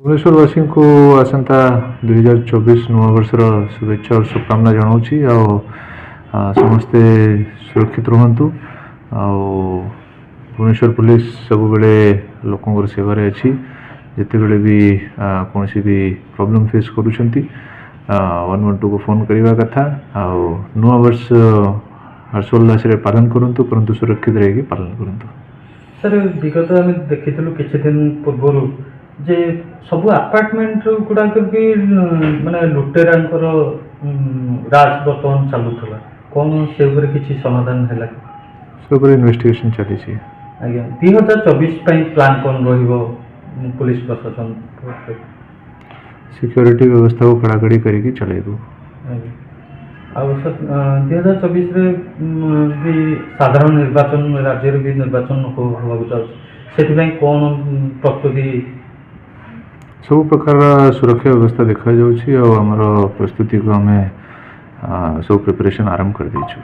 भुवनेश्वरवासी को आसंता 2024 नववर्षर शुभेच्छा और शुभकामना जनाऊँगी। समस्ते सुरक्षित रुहतु। भुवनेश्वर पुलिस सब बेले लोक सेवार अच्छी जिते बड़े भी कौन भी प्रॉब्लम फेस करुँच 112 को फोन करने कथा। नुआ वर्ष हर्षोल्लास पालन करूँ परंतु सुरक्षित रही पालन करूँ। सर विगत आम देखी किसी दिन पूर्व जे सब आपार्टमेंट गुड़ाक भी माने लुटेरा राज बर्तमान चलुला कौन से किसी समाधान है सब इन्वेस्टिगेशन चली। आज्ञा 2024 प्लान कौन पुलिस प्रशासन सिक्योरिटी व्यवस्था को कड़ाकड़ी करके चलेबू। सर 2024 भी साधारण निर्वाचन राज्य भी निर्वाचन होगा से कौन प्रस्तुति सब प्रकार सुरक्षा व्यवस्था देखा जाउछि और हमर प्रस्तुति को हमें सब प्रिपरेशन आरंभ कर दीचु।